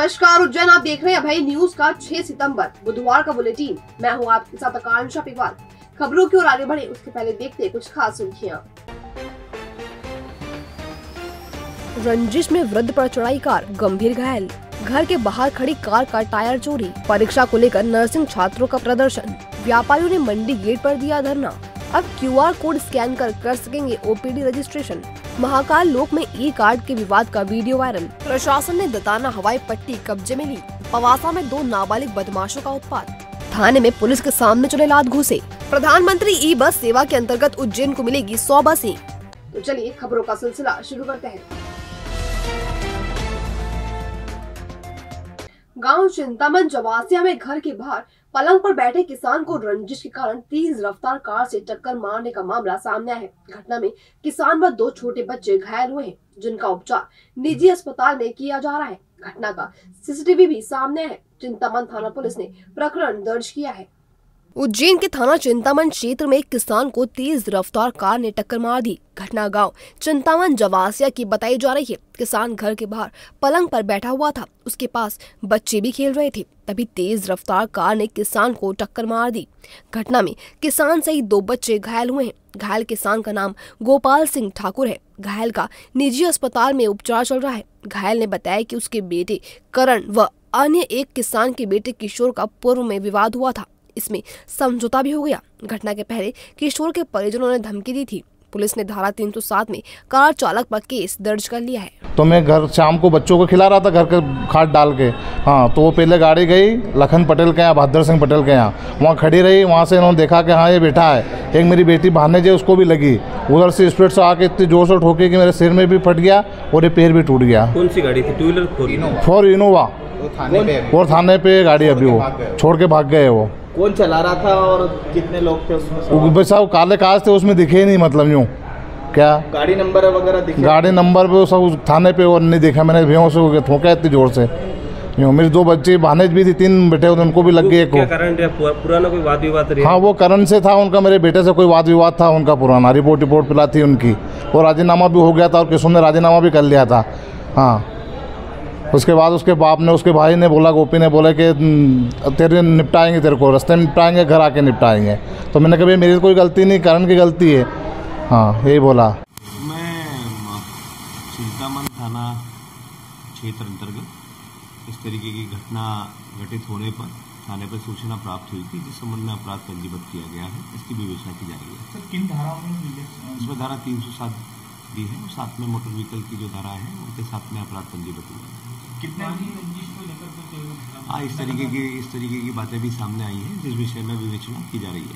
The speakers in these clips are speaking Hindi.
नमस्कार उज्जैन, आप देख रहे हैं अभय न्यूज का 6 सितंबर बुधवार का बुलेटिन। मैं हूं आपके साथ आकांक्षा पिवाल। खबरों की ओर आगे बढ़े उसके पहले देखते हैं कुछ खास सुर्खियां। रंजिश में वृद्ध पर चढ़ाई कार, गंभीर घायल। घर के बाहर खड़ी कार का टायर चोरी। परीक्षा को लेकर नर्सिंग छात्रों का प्रदर्शन। व्यापारियों ने मंडी गेट पर दिया धरना। अब QR कोड स्कैन कर सकेंगे OPD रजिस्ट्रेशन। महाकाल लोक में E-कार्ड के विवाद का वीडियो वायरल। प्रशासन ने दताना हवाई पट्टी कब्जे में ली। पवासा में 2 नाबालिग बदमाशों का उत्पात। थाने में पुलिस के सामने चले लात घूसे। प्रधानमंत्री E-बस सेवा के अंतर्गत उज्जैन को मिलेगी 100 बसें। तो चलिए खबरों का सिलसिला शुरू करते हैं। गांव चिंतामन जवासिया में घर के बाहर पलंग पर बैठे किसान को रंजिश के कारण तेज रफ्तार कार से टक्कर मारने का मामला सामने आया है। घटना में किसान व 2 छोटे बच्चे घायल हुए हैं, जिनका उपचार निजी अस्पताल में किया जा रहा है। घटना का CCTV भी सामने है। चिंतामन थाना पुलिस ने प्रकरण दर्ज किया है। उज्जैन के थाना चिंतामन क्षेत्र में एक किसान को तेज रफ्तार कार ने टक्कर मार दी। घटना गांव चिंतामन जवासिया की बताई जा रही है। किसान घर के बाहर पलंग पर बैठा हुआ था, उसके पास बच्चे भी खेल रहे थे, तभी तेज रफ्तार कार ने किसान को टक्कर मार दी। घटना में किसान सहित 2 बच्चे घायल हुए हैं। घायल किसान का नाम गोपाल सिंह ठाकुर है। घायल का निजी अस्पताल में उपचार चल रहा है। घायल ने बताया कि उसके बेटे करण व अन्य एक किसान के बेटे किशोर का पूर्व में विवाद हुआ था, इसमें समझौता भी हो गया। घटना के पहले किशोर के परिजनों ने धमकी दी थी। पुलिस ने धारा 307 में कार चालक पर केस दर्ज कर लिया है। तो मैं घर शाम को बच्चों को खिला रहा था घर के खाट डाल के। हाँ, तो वो पहले गाड़ी गई लखन पटेल के यहाँ, भद्र सिंह पटेल के यहाँ, वहाँ खड़ी रही। वहाँ से इन्होंने देखा कि हाँ ये बैठा है। एक मेरी बेटी भाने जे उसको भी लगी, उधर से स्पीड से आके इतनी जोर से ठोकी कि मेरे सिर में भी फट गया और ये पैर भी टूट गया। कौन सी गाड़ी थी? 2 व्हीलर? 4 इनोवा। और थाने पे गाड़ी अभी वो छोड़ के भाग गए। वो कौन चला रहा था और कितने लोग थे उसमें? बस काले काज थे उसमें, दिखे ही नहीं। मतलब यूँ क्या गाड़ी नंबर वगैरह दिखे? गाड़ी नंबर पे सब थाने पे और नहीं देखा मैंने। भैयों से ठोका इतनी जोर से। यूँ मेरी 2 बच्चे भानेज भी थी, 3 बेटे उनको भी लग गए। क्या कारण पुराना कोई वाद विवाद? हाँ, वो करण से था उनका, मेरे बेटे से कोई वाद विवाद था उनका पुराना। रिपोर्ट पिला थी उनकी, और राजीनामा भी हो गया था और किशोर ने राजीनामा भी कर लिया था। हाँ, उसके बाद उसके बाप ने, उसके भाई ने बोला, गोपी ने बोला कि तेरे निपटाएंगे, तेरे को रास्ते में निपटाएंगे, घर आके निपटाएंगे। तो मैंने कहा मेरी कोई गलती नहीं, करण की गलती है। हाँ, यही बोला। मैं चिंतामन थाना क्षेत्र अंतर्गत इस तरीके की घटना घटित होने पर थाने पर सूचना प्राप्त हुई थी, जिस संबंध में अपराध पंजीबद्ध किया गया है। इसकी विवेचना की जा रही है। सर, किन धाराओं में? इसमें धारा 307 दी है और साथ में मोटर व्हीकल की जो धारा है उनके साथ में अपराध पंजीबद्ध हुआ है। कितने रंजिश को लेकर कुछ? हाँ, इस तरीके की बातें भी सामने आई हैं, जिस विषय में विवेचना की जा रही है।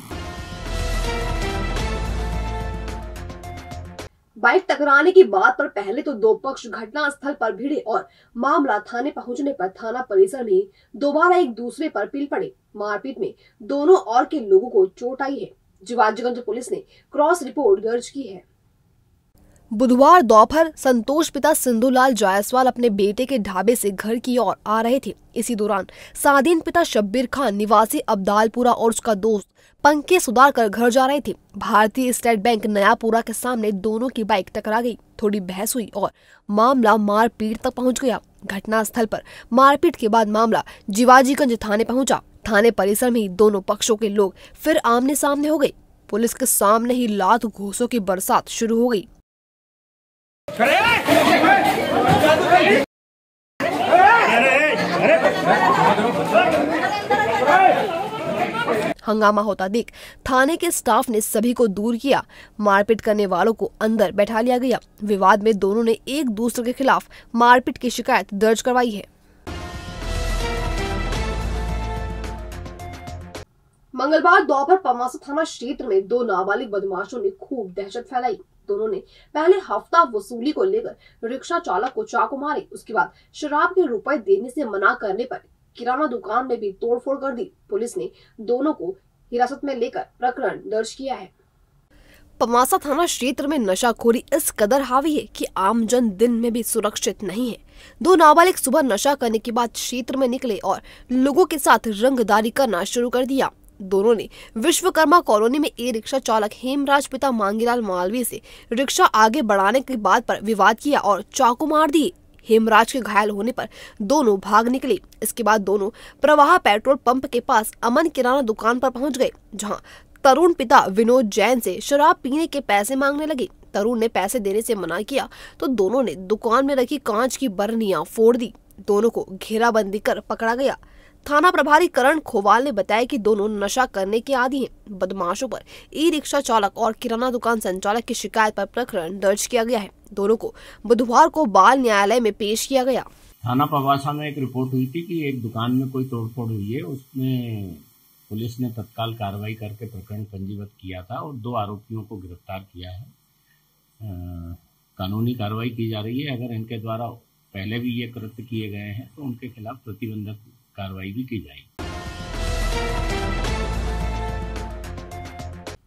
बाइक टकराने की बात पर पहले तो 2 पक्ष घटना स्थल पर भिड़े और मामला थाने पहुंचने पर थाना परिसर में दोबारा एक दूसरे पर पिल पड़े। मारपीट में दोनों और के लोगों को चोट आई है। जिवाजीगंज पुलिस ने क्रॉस रिपोर्ट दर्ज की है। बुधवार दोपहर संतोष पिता सिंधुलाल जायसवाल अपने बेटे के ढाबे से घर की ओर आ रहे थे। इसी दौरान सादीन पिता शब्बीर खान निवासी अब्दालपुरा और उसका दोस्त पंखे सुधार कर घर जा रहे थे। भारतीय स्टेट बैंक नयापुरा के सामने दोनों की बाइक टकरा गई। थोड़ी बहस हुई और मामला मारपीट तक पहुंच गया। घटना स्थल पर मारपीट के बाद मामला जिवाजीगंज थाने पहुंचा। थाने परिसर में ही दोनों पक्षों के लोग फिर आमने सामने हो गए। पुलिस के सामने ही लात घूंसों की बरसात शुरू हो गई। हंगामा होता देख थाने के स्टाफ ने सभी को दूर किया। मारपीट करने वालों को अंदर बैठा लिया गया। विवाद में दोनों ने एक दूसरे के खिलाफ मारपीट की शिकायत दर्ज करवाई है। मंगलवार दोपहर पवासा थाना क्षेत्र में 2 नाबालिग बदमाशों ने खूब दहशत फैलाई। दोनों ने पहले हफ्ता वसूली को लेकर रिक्शा चालक को चाकू मारे। उसके बाद शराब के रुपए देने से मना करने पर किराना दुकान में भी तोड़फोड़ कर दी। पुलिस ने दोनों को हिरासत में लेकर प्रकरण दर्ज किया है। पवासा थाना क्षेत्र में नशाखोरी इस कदर हावी है कि आमजन दिन में भी सुरक्षित नहीं है। 2 नाबालिग सुबह नशा करने के बाद क्षेत्र में निकले और लोगों के साथ रंगदारी करना शुरू कर दिया। दोनों ने विश्वकर्मा कॉलोनी में ई-रिक्शा चालक हेमराज पिता मांगीलाल मालवीय से रिक्शा आगे बढ़ाने की बात पर विवाद किया और चाकू मार दिए। हेमराज के घायल होने पर दोनों भाग निकले। इसके बाद दोनों प्रवाह पेट्रोल पंप के पास अमन किराना दुकान पर पहुंच गए, जहां तरुण पिता विनोद जैन से शराब पीने के पैसे मांगने लगे। तरुण ने पैसे देने से मना किया तो दोनों ने दुकान में रखी कांच की बर्नियां फोड़ दी। दोनों को घेराबंदी कर पकड़ा गया। थाना प्रभारी करण खोवाल ने बताया कि दोनों नशा करने के आदी हैं। बदमाशों पर ई रिक्शा चालक और किराना दुकान संचालक की शिकायत पर प्रकरण दर्ज किया गया है। दोनों को बुधवार को बाल न्यायालय में पेश किया गया। थाना पवासा में एक रिपोर्ट हुई थी कि एक दुकान में कोई तोड़फोड़ हुई है। उसमें पुलिस ने तत्काल कार्रवाई करके प्रकरण पंजीबद्ध किया था और 2 आरोपियों को गिरफ्तार किया है। कानूनी कार्रवाई की जा रही है। अगर इनके द्वारा पहले भी ये कृत्य किए गए हैं तो उनके खिलाफ प्रतिबंधक कार्रवाई भी की जाएगी।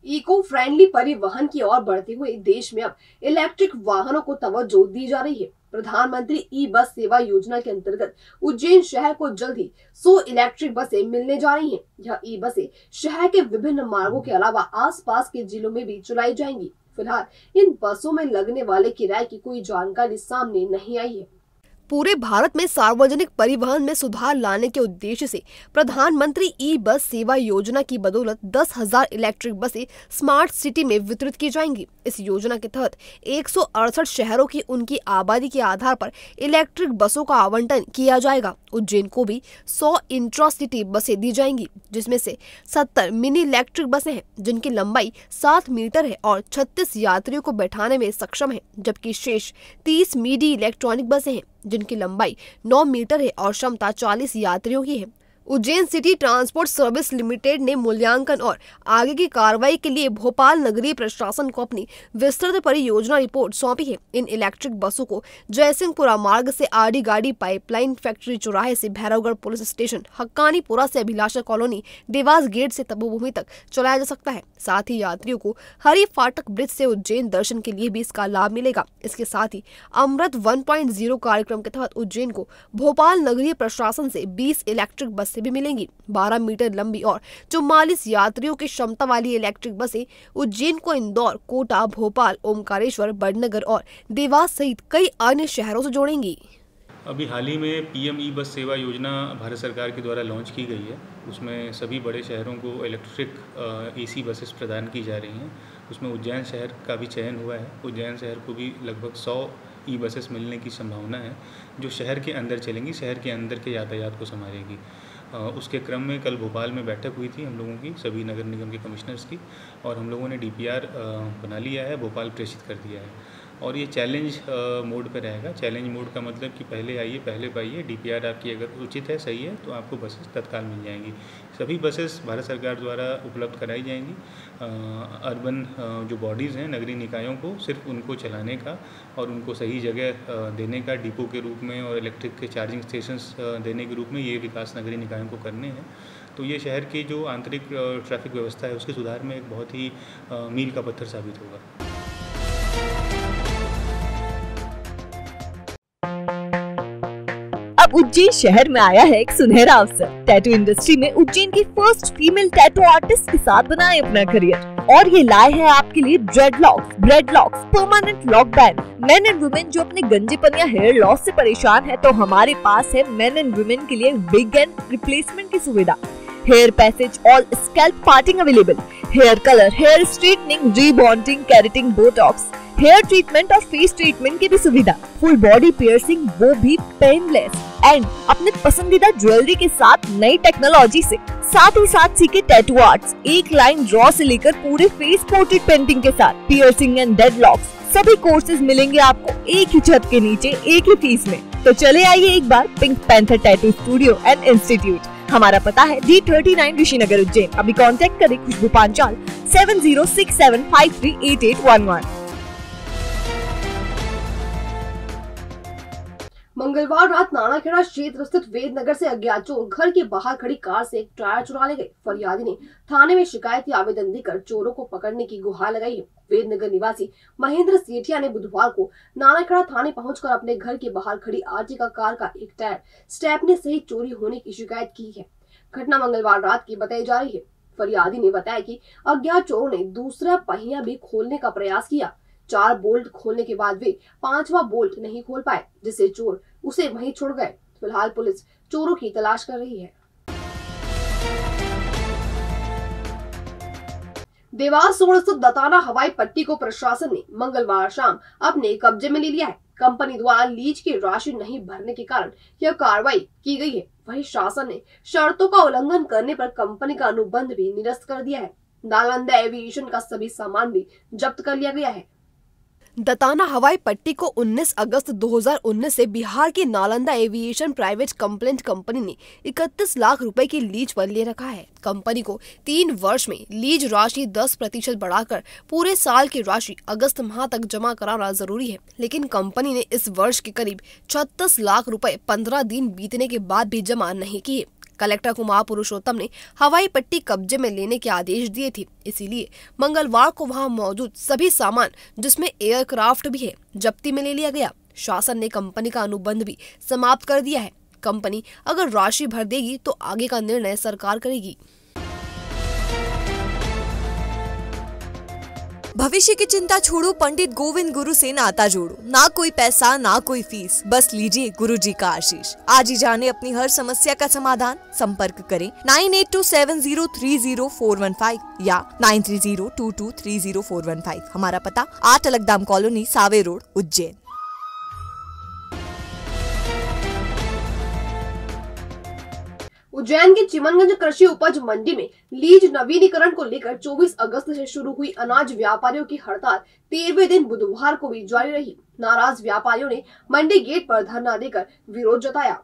इको फ्रेंडली परिवहन की ओर बढ़ते हुए देश में अब इलेक्ट्रिक वाहनों को तवज्जो दी जा रही है। प्रधानमंत्री ई बस सेवा योजना के अंतर्गत उज्जैन शहर को जल्द ही 100 इलेक्ट्रिक बसें मिलने जा रही हैं। यह ई बसें शहर के विभिन्न मार्गों के अलावा आसपास के जिलों में भी चलाई जाएंगी। फिलहाल इन बसों में लगने वाले किराए की कोई जानकारी सामने नहीं आई है। पूरे भारत में सार्वजनिक परिवहन में सुधार लाने के उद्देश्य से प्रधानमंत्री ई बस सेवा योजना की बदौलत 10,000 इलेक्ट्रिक बसें स्मार्ट सिटी में वितरित की जाएंगी। इस योजना के तहत 168 शहरों की उनकी आबादी के आधार पर इलेक्ट्रिक बसों का आवंटन किया जाएगा। उज्जैन को भी 100 इंट्रा-सिटी बसें दी जाएंगी, जिसमें से 70 मिनी इलेक्ट्रिक बसें हैं जिनकी लंबाई 7 मीटर है और 36 यात्रियों को बैठाने में सक्षम है, जबकि शेष 30 मिडी इलेक्ट्रॉनिक बसें हैं जिनकी लंबाई 9 मीटर है और क्षमता 40 यात्रियों की है। Ujjain city transport service limited ने मूल्यांकन और आगे की कार्रवाई के लिए भोपाल नगरीय प्रशासन को अपनी विस्तृत परियोजना रिपोर्ट सौंपी है। इन इलेक्ट्रिक बसों को जयसिंहपुरा मार्ग से आड़ी गाड़ी पाइपलाइन फैक्ट्री चौराहे से भैरवगढ़ पुलिस स्टेशन, हक्कानीपुरा से अभिलाषा कॉलोनी, देवास गेट से तपोभूमि तक चलाया जा सकता है। साथ ही यात्रियों को हरि फाटक ब्रिज से उज्जैन दर्शन के लिए भी इसका लाभ मिलेगा। इसके साथ ही अमृत 1.0 कार्यक्रम के तहत उज्जैन को भोपाल नगरीय प्रशासन से 20 इलेक्ट्रिक बस भी मिलेंगी। 12 मीटर लंबी और 44 यात्रियों की क्षमता वाली इलेक्ट्रिक बसें उज्जैन को इंदौर, कोटा, भोपाल, ओमकारेश्वर, बड़नगर और देवास सहित कई अन्य शहरों से जोड़ेंगी। अभी हाल ही में पीएम ई बस सेवा योजना भारत सरकार के द्वारा लॉन्च की गई है। उसमें सभी बड़े शहरों को इलेक्ट्रिक एसी बसेस प्रदान की जा रही हैं। उसमें उज्जैन शहर का भी चयन हुआ है। उज्जैन शहर को भी लगभग 100 ई बसेस मिलने की संभावना है, जो शहर के अंदर चलेंगी, शहर के अंदर के यातायात को संभालेगी। उसके क्रम में कल भोपाल में बैठक हुई थी हम लोगों की, सभी नगर निगम के कमिश्नर्स की, और हम लोगों ने डीपीआर बना लिया है, भोपाल प्रेषित कर दिया है। और ये चैलेंज मोड पे रहेगा। चैलेंज मोड का मतलब कि पहले आइए पहले पाइए। डीपीआर आपकी अगर उचित है, सही है, तो आपको बसेस तत्काल मिल जाएंगी। सभी बसेस भारत सरकार द्वारा उपलब्ध कराई जाएंगी। अर्बन जो बॉडीज़ हैं, नगरीय निकायों को सिर्फ उनको चलाने का और उनको सही जगह देने का, डिपो के रूप में और इलेक्ट्रिक के चार्जिंग स्टेशंस देने के रूप में ये विकास नगरीय निकायों को करने हैं। तो ये शहर की जो आंतरिक ट्रैफिक व्यवस्था है उसके सुधार में एक बहुत ही मील का पत्थर साबित होगा। अब उज्जैन शहर में आया है एक सुनहरा अवसर। टैटू इंडस्ट्री में उज्जैन की फर्स्ट फीमेल टैटू आर्टिस्ट के साथ बनाए अपना करियर, और ये लाए हैं आपके लिए dreadlocks, braidlocks, permanent lock band. Men and women जो अपने गंजेपन या हेयर लॉस से परेशान है, तो हमारे पास है मेन एंड वुमेन के लिए विग एंड रिप्लेसमेंट की सुविधा। Hair patches, all scalp parting available, hair colour, hair straightening, rebonding, keratin, botox, hair treatment और फेस ट्रीटमेंट की भी सुविधा। फुल बॉडी पियर्सिंग, वो भी पेनलेस, एंड अपने पसंदीदा ज्वेलरी के साथ नई टेक्नोलॉजी से। साथ ही साथ सीखे टैटू आर्ट्स, एक लाइन ड्रॉ से लेकर पूरे फेस पोर्ट्रेट पेंटिंग के साथ। पियर्सिंग एंड डेडलॉक्स, सभी कोर्सेज मिलेंगे आपको एक ही छत के नीचे, एक ही फीस में। तो चले आइए एक बार Pink Panther tattoo studio and institute. हमारा पता है D39 ऋषिनगर उज्जैन। अभी कांटेक्ट करें खुशबू पांचाल 7067538811। मंगलवार रात नानाखेड़ा क्षेत्र स्थित वेदनगर से अज्ञात चोर घर के बाहर खड़ी कार से एक टायर चुरा ले गए। फरियादी ने थाने में शिकायती आवेदन देकर चोरों को पकड़ने की गुहार लगाई है। वेदनगर निवासी महेंद्र सेठिया ने बुधवार को नानाखेड़ा थाने पहुंचकर अपने घर के बाहर खड़ी आर्टिका कार का एक टायर स्टेपनी सहित चोरी होने की शिकायत की है। घटना मंगलवार रात की बताई जा रही है। फरियादी ने बताया कि अज्ञात चोरों ने दूसरा पहिया भी खोलने का प्रयास किया। 4 बोल्ट खोलने के बाद वे 5वां बोल्ट नहीं खोल पाए, जिससे चोर उसे वहीं छोड़ गए। फिलहाल पुलिस चोरों की तलाश कर रही है। देवास रोड स्थित दताना हवाई पट्टी को प्रशासन ने मंगलवार शाम अपने कब्जे में ले लिया है। कंपनी द्वारा लीज की राशि नहीं भरने के कारण यह कार्रवाई की गई है। वहीं शासन ने शर्तों का उल्लंघन करने पर कंपनी का अनुबंध भी निरस्त कर दिया है। नालंदा एविएशन का सभी सामान भी जब्त कर लिया गया है। दताना हवाई पट्टी को 19 अगस्त 2019 से बिहार की Nalanda aviation private complaint company ने 31 लाख रुपए की लीज पर ले रखा है। कंपनी को 3 वर्ष में लीज राशि 10% बढ़ाकर पूरे साल की राशि अगस्त माह तक जमा कराना जरूरी है, लेकिन कंपनी ने इस वर्ष के करीब 36 लाख रुपए 15 दिन बीतने के बाद भी जमा नहीं किए। कलेक्टर कुमार पुरुषोत्तम ने हवाई पट्टी कब्जे में लेने के आदेश दिए थे, इसीलिए मंगलवार को वहां मौजूद सभी सामान, जिसमें एयरक्राफ्ट भी है, जब्ती में ले लिया गया। शासन ने कंपनी का अनुबंध भी समाप्त कर दिया है। कंपनी अगर राशि भर देगी तो आगे का निर्णय सरकार करेगी। भविष्य की चिंता छोड़ो, पंडित गोविंद गुरु से नाता जोड़ो। ना कोई पैसा ना कोई फीस, बस लीजिए गुरु जी का आशीष। आज ही जाने अपनी हर समस्या का समाधान। संपर्क करें 9827030415 या 9302230415। हमारा पता 8 अलगदाम कॉलोनी, सावे रोड, उज्जैन। उज्जैन की चिमनगंज कृषि उपज मंडी में लीज नवीनीकरण को लेकर 24 अगस्त से शुरू हुई अनाज व्यापारियों की हड़ताल 13वें दिन बुधवार को भी जारी रही। नाराज व्यापारियों ने मंडी गेट पर धरना देकर विरोध जताया।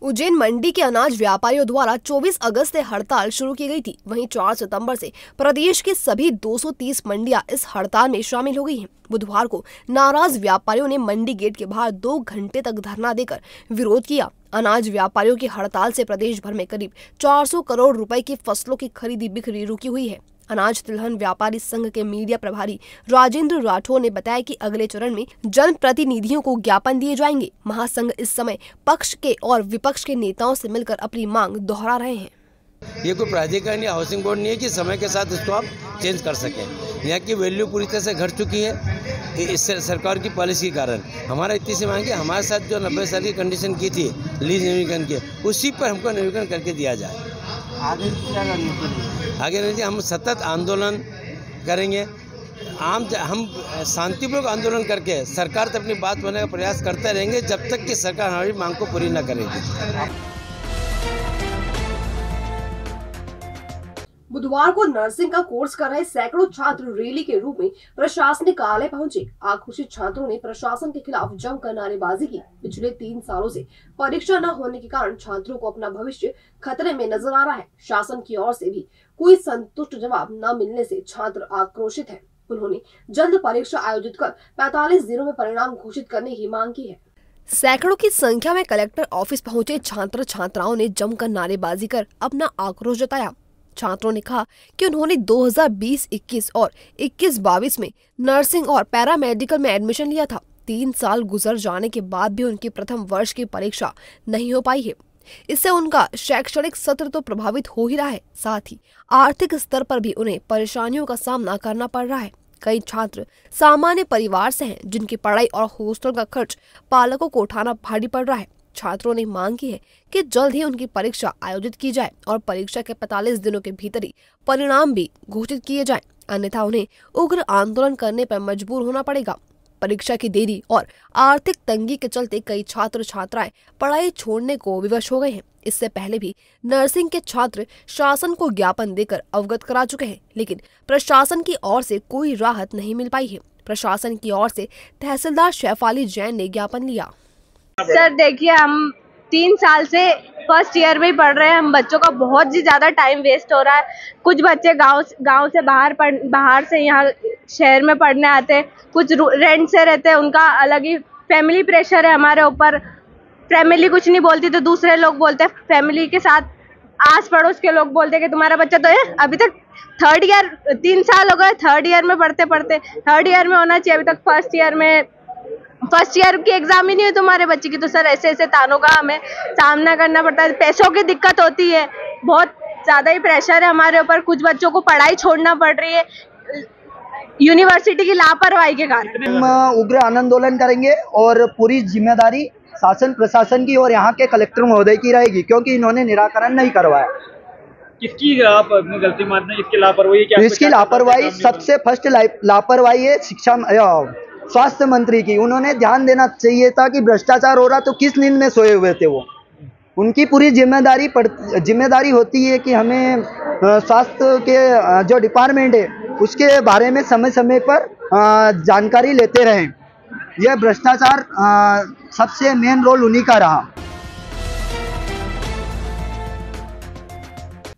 उज्जैन मंडी के अनाज व्यापारियों द्वारा 24 अगस्त से हड़ताल शुरू की गई थी। वहीं 4 सितंबर से प्रदेश की सभी 230 मंडियां इस हड़ताल में शामिल हो गई हैं। बुधवार को नाराज व्यापारियों ने मंडी गेट के बाहर 2 घंटे तक धरना देकर विरोध किया। अनाज व्यापारियों की हड़ताल से प्रदेश भर में करीब 400 करोड़ रुपए की फसलों की खरीदी बिक्री रुकी हुई है। अनाज तिलहन व्यापारी संघ के मीडिया प्रभारी राजेंद्र राठौर ने बताया कि अगले चरण में जनप्रतिनिधियों को ज्ञापन दिए जाएंगे। महासंघ इस समय पक्ष के और विपक्ष के नेताओं से मिलकर अपनी मांग दोहरा रहे हैं। ये कोई प्राधिकरण या हाउसिंग बोर्ड नहीं है कि समय के साथ इसको आप चेंज कर सकें। यहाँ की वैल्यू पूरी तरह से घट चुकी है इस सरकार की पॉलिसी के कारण। हमारा इतनी सी मांग है, हमारे साथ जो 90 साल की कंडीशन की थी लीज नवीनीकरण की, उसी पर हमको नवीनीकरण करके दिया जाए। आगे क्या रणनीति? हम सतत आंदोलन करेंगे। हम शांतिपूर्वक आंदोलन करके सरकार तक अपनी बात बनाने का प्रयास करते रहेंगे जब तक कि सरकार हमारी मांग को पूरी न करेगी। बुधवार को नर्सिंग का कोर्स कर रहे सैकड़ों छात्र रैली के रूप में प्रशासनिक कार्यालय पहुंचे। आक्रोशित छात्रों ने प्रशासन के खिलाफ जमकर नारेबाजी की। पिछले 3 सालों से परीक्षा न होने के कारण छात्रों को अपना भविष्य खतरे में नजर आ रहा है। शासन की ओर से भी कोई संतुष्ट जवाब न मिलने से छात्र आक्रोशित हैं। उन्होंने जल्द परीक्षा आयोजित कर 45 दिनों में परिणाम घोषित करने की मांग की है। सैकड़ों की संख्या में कलेक्टर ऑफिस पहुंचे छात्र छात्राओं ने जमकर नारेबाजी कर अपना आक्रोश जताया। छात्रों ने कहा कि उन्होंने 2020-21 और 21-22 में नर्सिंग और पैरामेडिकल में एडमिशन लिया था। 3 साल गुजर जाने के बाद भी उनकी प्रथम वर्ष की परीक्षा नहीं हो पाई है। इससे उनका शैक्षणिक सत्र तो प्रभावित हो ही रहा है, साथ ही आर्थिक स्तर पर भी उन्हें परेशानियों का सामना करना पड़ रहा है। कई छात्र सामान्य परिवार से हैं, जिनकी पढ़ाई और हॉस्टल का खर्च पालकों को उठाना भारी पड़ रहा है। छात्रों ने मांग की है कि जल्द ही उनकी परीक्षा आयोजित की जाए और परीक्षा के 45 दिनों के भीतर ही परिणाम भी घोषित किए जाएं, अन्यथा उन्हें उग्र आंदोलन करने पर मजबूर होना पड़ेगा। परीक्षा की देरी और आर्थिक तंगी के चलते कई छात्र छात्राएं पढ़ाई छोड़ने को विवश हो गए हैं। इससे पहले भी नर्सिंग के छात्र शासन को ज्ञापन देकर अवगत करा चुके हैं, लेकिन प्रशासन की ओर से कोई राहत नहीं मिल पाई है। प्रशासन की ओर से तहसीलदार शैफाली जैन ने ज्ञापन लिया। सर देखिए, हम 3 साल से फर्स्ट ईयर में ही पढ़ रहे हैं। हम बच्चों का बहुत ही ज़्यादा टाइम वेस्ट हो रहा है। कुछ बच्चे गांव से बाहर से यहाँ शहर में पढ़ने आते हैं, कुछ रेंट से रहते हैं। उनका अलग ही फैमिली प्रेशर है हमारे ऊपर। फैमिली कुछ नहीं बोलती तो दूसरे लोग बोलते हैं। फैमिली के साथ आस पड़ोस के लोग बोलते हैं कि तुम्हारा बच्चा तो है अभी तक 3rd ईयर, 3 साल हो गए 3rd ईयर में पढ़ते 3rd ईयर में होना चाहिए, अभी तक फर्स्ट ईयर की एग्जाम ही नहीं है तुम्हारे बच्चे की। तो सर ऐसे तानों का हमें सामना करना पड़ता है। पैसों की दिक्कत होती है, बहुत ज़्यादा ही प्रेशर है हमारे ऊपर। कुछ बच्चों को पढ़ाई छोड़ना पड़ रही है। यूनिवर्सिटी की लापरवाही के कारण। हम उग्र आंदोलन करेंगे और पूरी जिम्मेदारी शासन प्रशासन की और यहाँ के कलेक्टर महोदय की रहेगी, क्योंकि इन्होंने निराकरण नहीं करवाया। किसकी आप अपनी गलती मानते हैं? इसकी लापरवाही क्या? इसकी लापरवाही सबसे फर्स्ट लापरवाही है शिक्षा स्वास्थ्य मंत्री की। उन्होंने ध्यान देना चाहिए था कि भ्रष्टाचार हो रहा तो किस नींद में सोए हुए थे वो। उनकी पूरी जिम्मेदारी होती है कि हमें स्वास्थ्य के जो डिपार्टमेंट है उसके बारे में समय समय पर जानकारी लेते रहें। यह भ्रष्टाचार सबसे मेन रोल उन्हीं का रहा।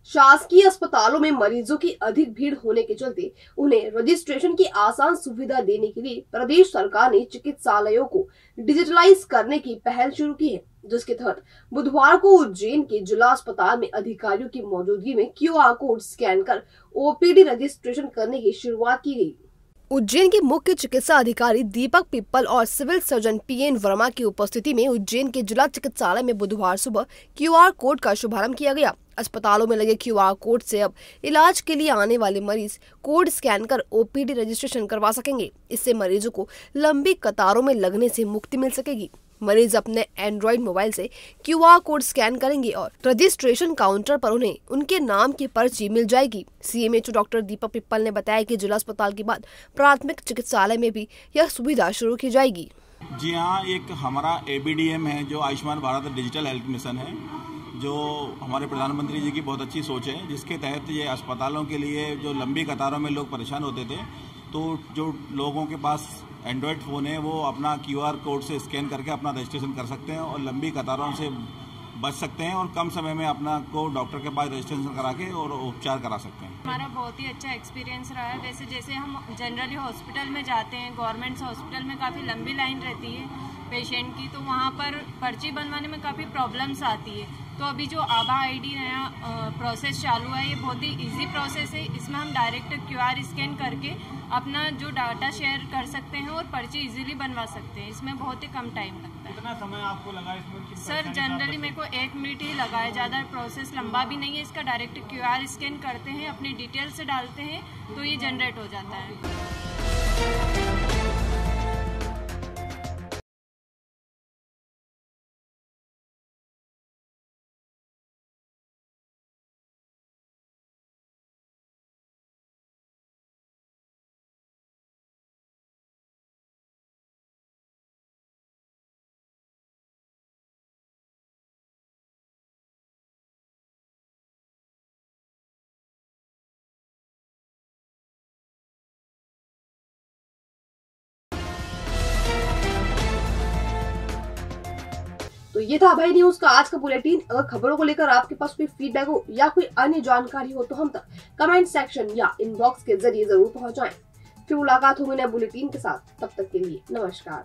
शासकीय अस्पतालों में मरीजों की अधिक भीड़ होने के चलते उन्हें रजिस्ट्रेशन की आसान सुविधा देने के लिए प्रदेश सरकार ने चिकित्सालयों को डिजिटलाइज करने की पहल शुरू की है, जिसके तहत बुधवार को उज्जैन के जिला अस्पताल में अधिकारियों की मौजूदगी में QR कोड स्कैन कर OPD रजिस्ट्रेशन करने की शुरुआत की गई। उज्जैन के मुख्य चिकित्सा अधिकारी दीपक पिप्पल और सिविल सर्जन PN वर्मा की उपस्थिति में उज्जैन के जिला चिकित्सालय में बुधवार सुबह QR कोड का शुभारंभ किया गया। अस्पतालों में लगे QR कोड से अब इलाज के लिए आने वाले मरीज कोड स्कैन कर OPD रजिस्ट्रेशन करवा सकेंगे। इससे मरीजों को लंबी कतारों में लगने से मुक्ति मिल सकेगी। मरीज अपने एंड्रॉइड मोबाइल से QR कोड स्कैन करेंगे और रजिस्ट्रेशन काउंटर पर उन्हें उनके नाम की पर्ची मिल जाएगी। CMHO डॉक्टर दीपक पिप्पल ने बताया कि जिला अस्पताल के बाद प्राथमिक चिकित्सालय में भी यह सुविधा शुरू की जाएगी। जी हाँ, एक हमारा ABDM है जो Ayushman Bharat digital health mission है, जो हमारे प्रधानमंत्री जी की बहुत अच्छी सोच है, जिसके तहत ये अस्पतालों के लिए जो लंबी कतारों में लोग परेशान होते थे, तो जो लोगों के पास एंड्रॉयड फ़ोन है वो अपना QR कोड से स्कैन करके अपना रजिस्ट्रेशन कर सकते हैं और लंबी कतारों से बच सकते हैं और कम समय में अपना को डॉक्टर के पास रजिस्ट्रेशन करा के और उपचार करा सकते हैं। हमारा बहुत ही अच्छा एक्सपीरियंस रहा है। वैसे जैसे हम जनरली हॉस्पिटल में जाते हैं, गवर्नमेंट हॉस्पिटल में काफ़ी लंबी लाइन रहती है पेशेंट की, तो वहाँ पर पर्ची बनवाने में काफ़ी प्रॉब्लम्स आती है। तो अभी जो आभा ID नया प्रोसेस चालू है, ये बहुत ही इजी प्रोसेस है। इसमें हम डायरेक्ट QR स्कैन करके अपना जो डाटा शेयर कर सकते हैं और पर्ची इजीली बनवा सकते हैं। इसमें बहुत ही कम टाइम लगता है। कितना समय आपको लगा इसमें? सर जनरली मेरे को 1 मिनट ही लगा है, ज़्यादा प्रोसेस लंबा भी नहीं है इसका। डायरेक्ट QR स्कैन करते हैं, अपनी डिटेल से डालते हैं तो ये जनरेट हो जाता है। तो ये था भाई न्यूज का आज का बुलेटिन। अगर खबरों को लेकर आपके पास कोई फीडबैक हो या कोई अन्य जानकारी हो तो हम तक कमेंट सेक्शन या इनबॉक्स के जरिए जरूर पहुंचाएं। फिर मुलाकात होगी नए बुलेटिन के साथ, तब तक के लिए नमस्कार।